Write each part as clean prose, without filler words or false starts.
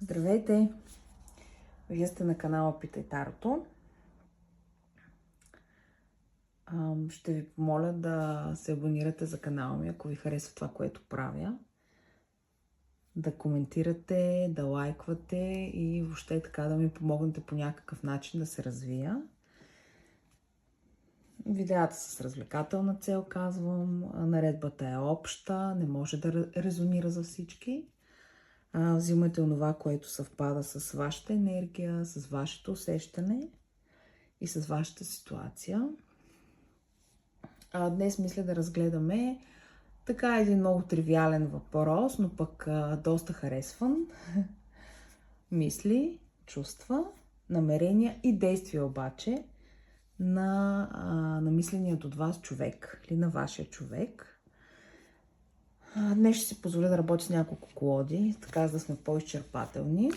Здравейте! Вие сте на канала Питай Тарото. Ще ви помоля да се абонирате за канала ми, ако ви харесва това, което правя. Да коментирате, да лайквате и въобще така да ми помогнете по някакъв начин да се развия. Видеята са с развлекателна цел, казвам. Наредбата е обща, не може да резонира за всички. Взимате онова, което съвпада с вашата енергия, с вашето усещане и с вашата ситуация. Днес мисля да разгледаме така един много тривиален въпрос, но пък доста харесван. Мисли, чувства, намерения и действия обаче на мисленият от вас човек или на вашия човек. Днес ще си позволя да работя с няколко колоди, така за да сме по-изчерпателни.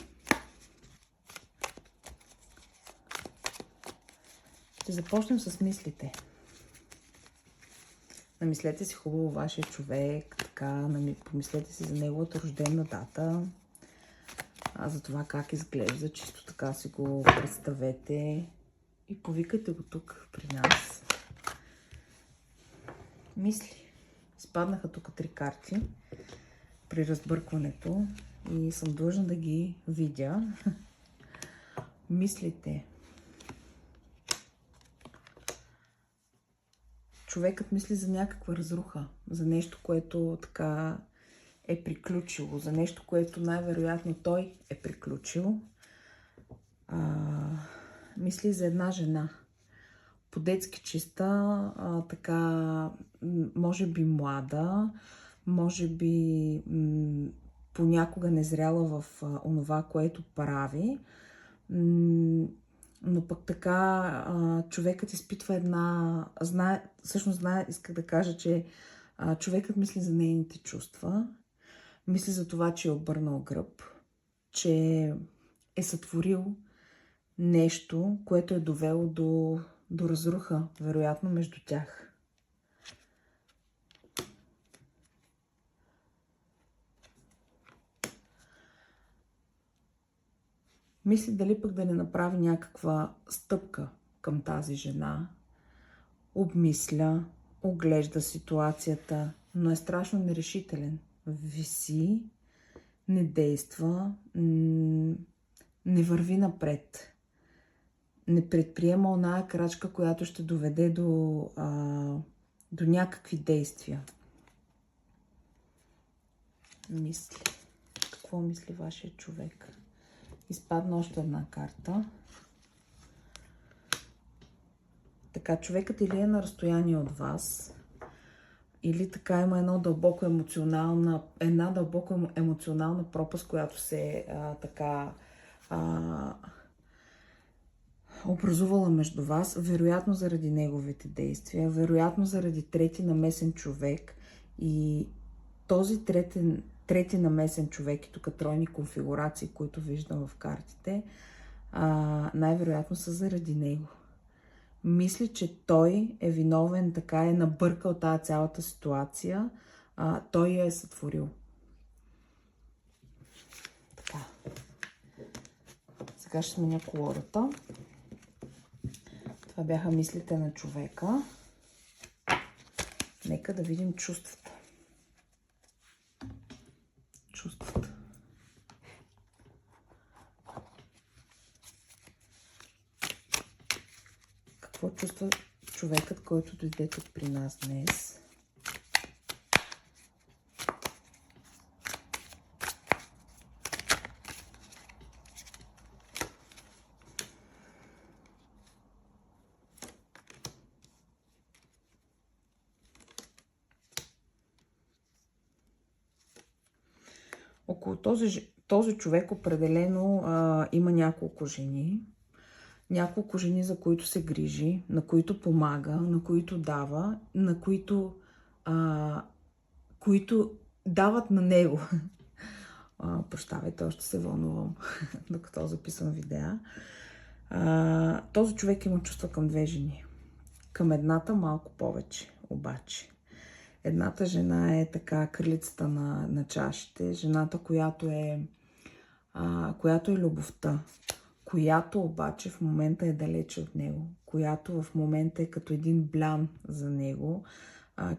Ще започнем с мислите. Намислете си хубаво вашия човек, така, помислете си за неговата рождена дата, за това как изглежда, чисто така си го представете и повикайте го тук при нас. Мисли. Изпаднаха тук 3 карти при разбъркването и съм длъжна да ги видя. Мислите. Човекът мисли за някаква разруха, за нещо, което така е приключило, за нещо, което най-вероятно той е приключил. Мисли за една жена. По-детски чиста, така, може би млада, може би понякога незряла в онова, което прави. Но пък така човекът изпитва исках да кажа, че човекът мисли за нейните чувства, мисли за това, че е обърнал гръб, че е сътворил нещо, което е довело до разруха, вероятно, между тях. Мисли дали пък да не направи някаква стъпка към тази жена. Обмисля, оглежда ситуацията, но е страшно нерешителен. Виси, не действа, не върви напред. Не предприема оная крачка, която ще доведе до някакви действия. Мисли. Какво мисли вашия човек? Изпадна още една карта. Така, човекът или е на разстояние от вас, или така има една дълбоко емоционална пропаст, която се образувала между вас, вероятно заради неговите действия, вероятно заради трети намесен човек. И този трети намесен човек, и тук тройни конфигурации, които виждам в картите, най-вероятно са заради него. Мисли, че той е виновен, така е набъркал тази цялата ситуация. Той я е сътворил. Така. Сега ще сменя колодата. Това бяха мислите на човека. Нека да видим чувствата. Чувствата. Какво чувства човекът, който дойде тук при нас днес? Около този човек определено има няколко жени. Няколко жени, за които се грижи, на които помага, на които дава, на които дават на него. Прощавайте, още се вълнувам, докато записвам видеа. Този човек има чувства към 2 жени. Към едната малко повече, обаче. Едната жена е така кралицата на чашите, жената, която е която е любовта, която обаче в момента е далече от него, която в момента е като един блян за него,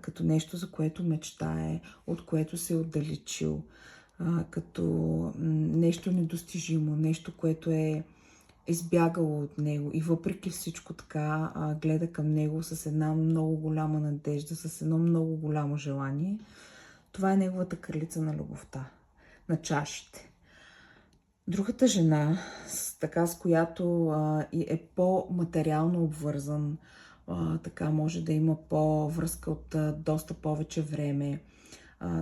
като нещо, за което мечтае, от което се е отдалечил, като нещо недостижимо, нещо, което е избягало от него и въпреки всичко така гледа към него с една много голяма надежда, с едно много голямо желание. Това е неговата кралица на любовта, на чашите. Другата жена, с която е по-материално обвързан, така може да има по-връзка от доста повече време,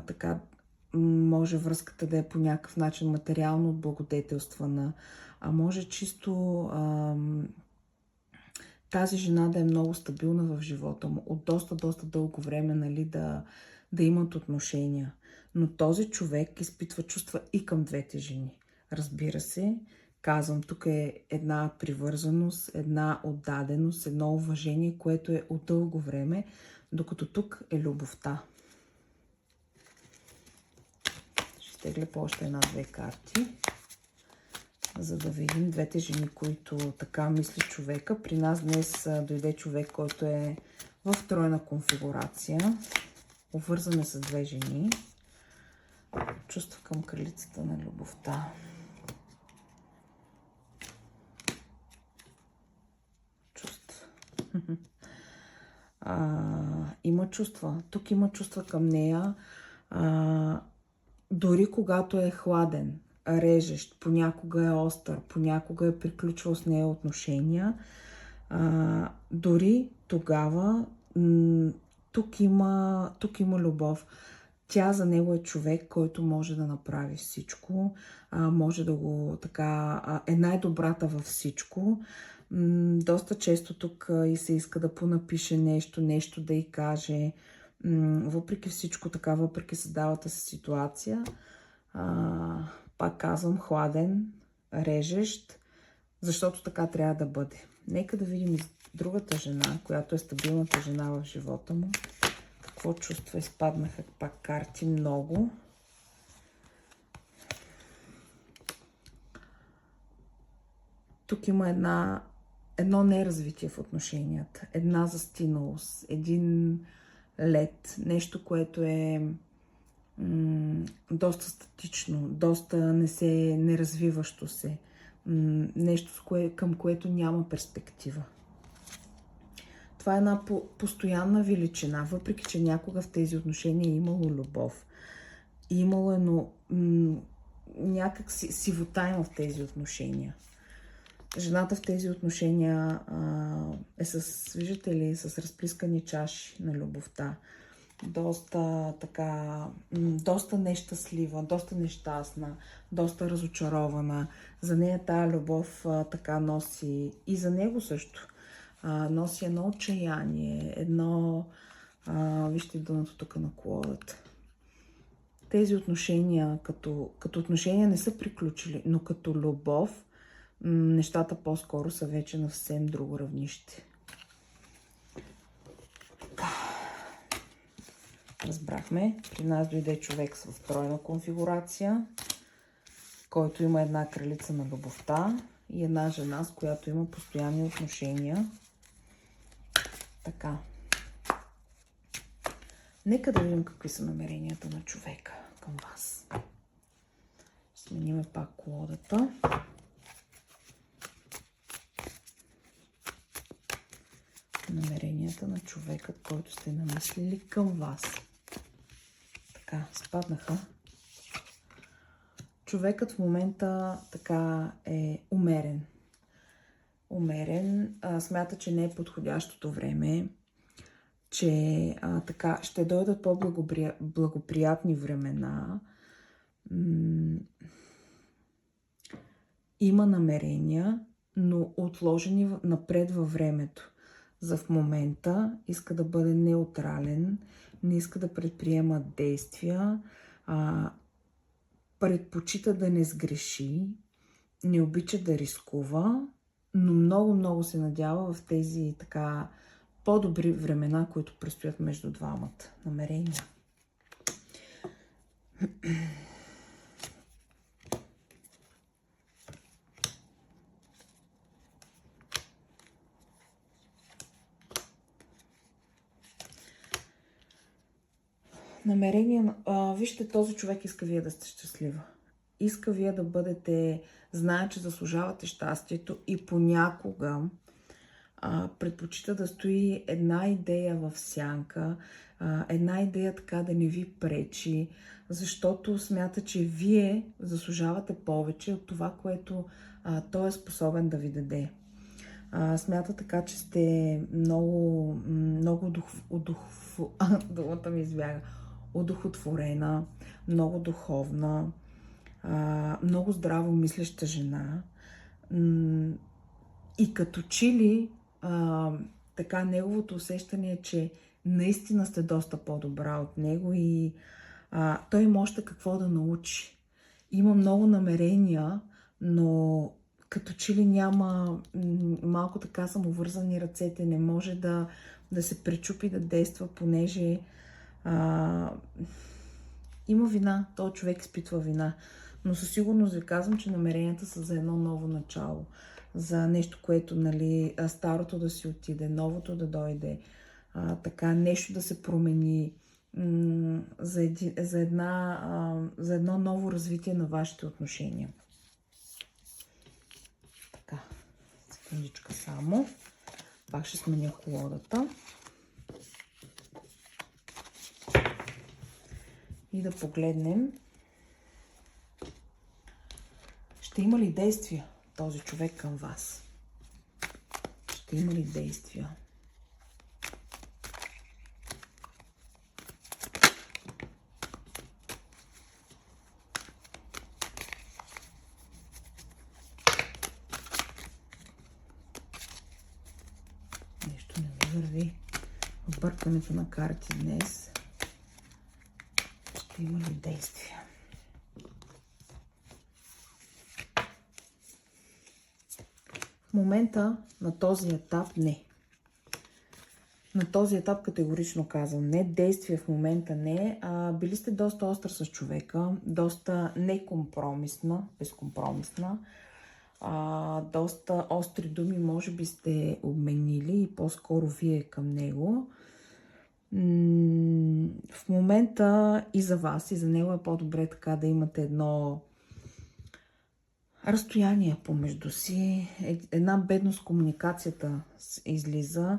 така може връзката да е по някакъв начин материално облагодетелствана, а може чисто тази жена да е много стабилна в живота му, от доста дълго време, нали, да имат отношения. Но този човек изпитва чувства и към двете жени. Разбира се, казвам, тук е една привързаност, една отдаденост, едно уважение, което е от дълго време, докато тук е любовта. Ще тегля по още една-две карти, за да видим двете жени, които така мисли човека. При нас днес дойде човек, който е в тройна конфигурация. Обвързане с две жени. Чувства към кралицата на любовта. Чувства. Има чувства. Тук има чувства към нея. Дори когато е хладен, режещ, понякога е остър, понякога е приключвал с нея отношения, дори тогава тук има любов. Тя за него е човек, който може да направи всичко, може да го е най-добрата във всичко. Доста често тук и се иска да понапише нещо да й каже. Въпреки всичко така, въпреки създалата се ситуация, пак казвам, хладен, режещ, защото така трябва да бъде. Нека да видим и другата жена, която е стабилната жена в живота му. Какво чувства? Изпаднаха пак карти много. Тук има едно неразвитие в отношенията, една застиналост, един лед, нещо, което е доста статично, доста неразвиващо се, нещо, към което няма перспектива. Това е една постоянна величина, въпреки че някога в тези отношения е имало любов. Имало е, но някак сивота има в тези отношения. Жената в тези отношения е виждате ли, с разплискани чаши на любовта. Доста нещастлива, доста нещастна, доста разочарована. За нея тая любов така носи и за него също. Носи едно отчаяние, вижте дъното тук на колодата. Тези отношения, като отношения не са приключили, но като любов, нещата по-скоро са вече на съвсем друго равнище. Разбрахме, при нас дойде човек в тройна конфигурация, който има една кралица на любовта и една жена, с която има постоянни отношения. Така. Нека да видим какви са намеренията на човека към вас. Смениме пак колодата. Намеренията на човека, който сте намислили към вас. Така, спаднаха. Човекът в момента така е умерен. Смята, че не е подходящото време, че така ще дойдат по-благоприятни времена. Има намерения, но отложени напред във времето. За в момента иска да бъде неутрален, не иска да предприема действия, предпочита да не сгреши, не обича да рискува, но много се надява в тези така по-добри времена, които предстоят между двамата. Намерения. намерение, вижте, този човек иска вие да сте щастлива. Иска вие да бъдете, знае, че заслужавате щастието и понякога предпочита да стои една идея в сянка, една идея така да не ви пречи, защото смята, че вие заслужавате повече от това, което той е способен да ви даде. Смята така, че сте много думата ми избяга, удохотворена, много духовна, много здраво мислеща жена. И като че ли така неговото усещане е, че наистина сте доста по-добра от него и той има още какво да научи. Има много намерения, но като че ли няма, малко така са му вързани ръцете, не може да се пречупи да действа, понеже има вина, този човек изпитва вина. Но със сигурност ви казвам, че намеренията са за едно ново начало. За нещо, което, нали, старото да си отиде, новото да дойде, така нещо да се промени, за едно ново развитие на вашите отношения. Така, секундичка само. Пак ще сменя колодата. И да погледнем. Ще има ли действия този човек към вас? Ще има ли действия? Нещо не ми върви. Объркването на карти днес. Ще има ли действия? В момента, на този етап, не. На този етап категорично казвам не. Действия в момента не. Били сте доста остра с човека, доста некомпромисна, безкомпромисна. Доста остри думи може би сте обменили и по-скоро вие към него. В момента и за вас, и за него е по-добре така да имате едно разстояние помежду си, една бедност комуникацията излиза,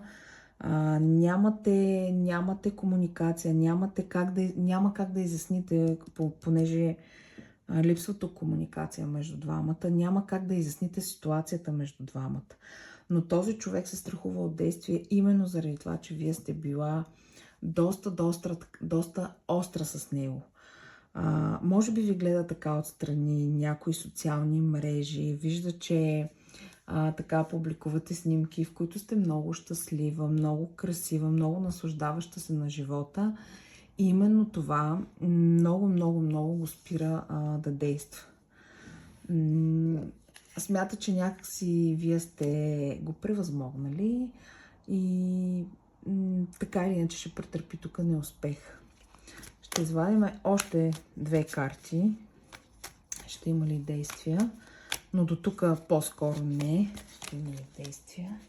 нямате комуникация, няма как да изясните, понеже липсвато комуникация между двамата, няма как да изясните ситуацията между двамата. Но този човек се страхува от действие именно заради това, че вие сте била доста остра с него. Може би ви гледа така отстрани, някои социални мрежи, вижда, че така публикувате снимки, в които сте много щастлива, много красива, много наслаждаваща се на живота. И именно това много го спира да действа. Смята, че някакси вие сте го превъзмогнали и така или иначе ще претърпи тук неуспех. Ще извадим още две карти. Ще има ли действия? Но до тук по-скоро не. Ще има ли действия?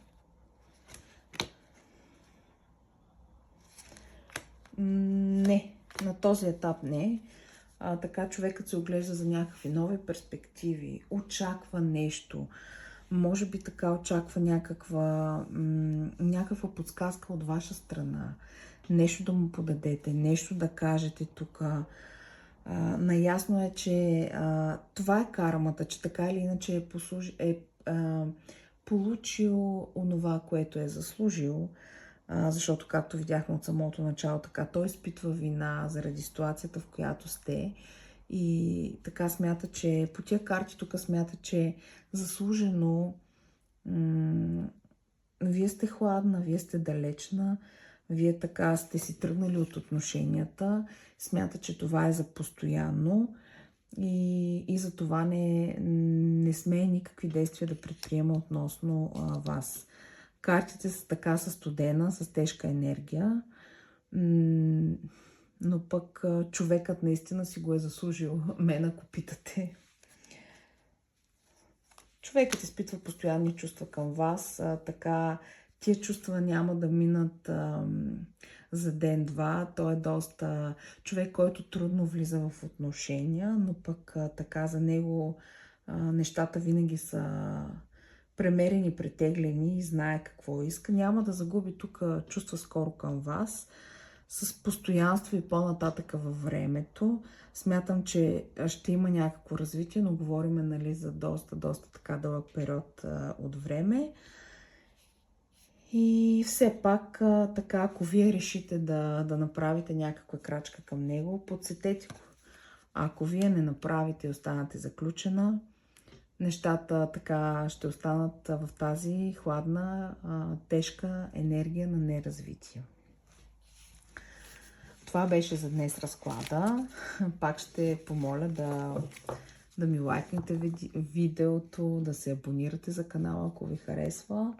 Не. На този етап не. Така човекът се оглежда за някакви нови перспективи. Очаква нещо. Може би така очаква някаква подсказка от ваша страна. Нещо да му подадете, нещо да кажете тук. Наясно е, че това е кармата, че така или иначе е получил онова, което е заслужил. Защото, както видяхме от самото начало, така той изпитва вина заради ситуацията, в която сте. И така смята, че по тия карти тук смята, че заслужено вие сте хладна, вие сте далечна, вие така сте си тръгнали от отношенията, смята, че това е за постоянно и за това не сме никакви действия да предприема относно вас. Картите са така са студена, с тежка енергия, но пък човекът наистина си го е заслужил, мен ако питате. Човекът изпитва постоянни чувства към вас, така тия чувства няма да минат за ден-два. Той е доста човек, който трудно влиза в отношения, но пък така за него нещата винаги са премерени, претеглени и знае какво иска. Няма да загуби тук чувства скоро към вас, с постоянство и по-нататъка във времето. Смятам, че ще има някакво развитие, но говорим, нали, за доста така дълъг период от време. И все пак, така, ако вие решите да направите някаква крачка към него, подсетете го. Ако вие не направите и останете заключена, нещата така ще останат в тази хладна, тежка енергия на неразвитие. Това беше за днес разклада. Пак ще помоля да ми лайкнете видеото, да се абонирате за канала, ако ви харесва.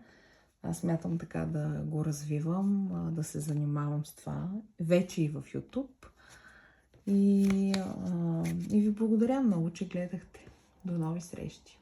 Аз смятам така да го развивам, да се занимавам с това. Вече и в YouTube. И ви благодаря много, че гледахте. До нови срещи!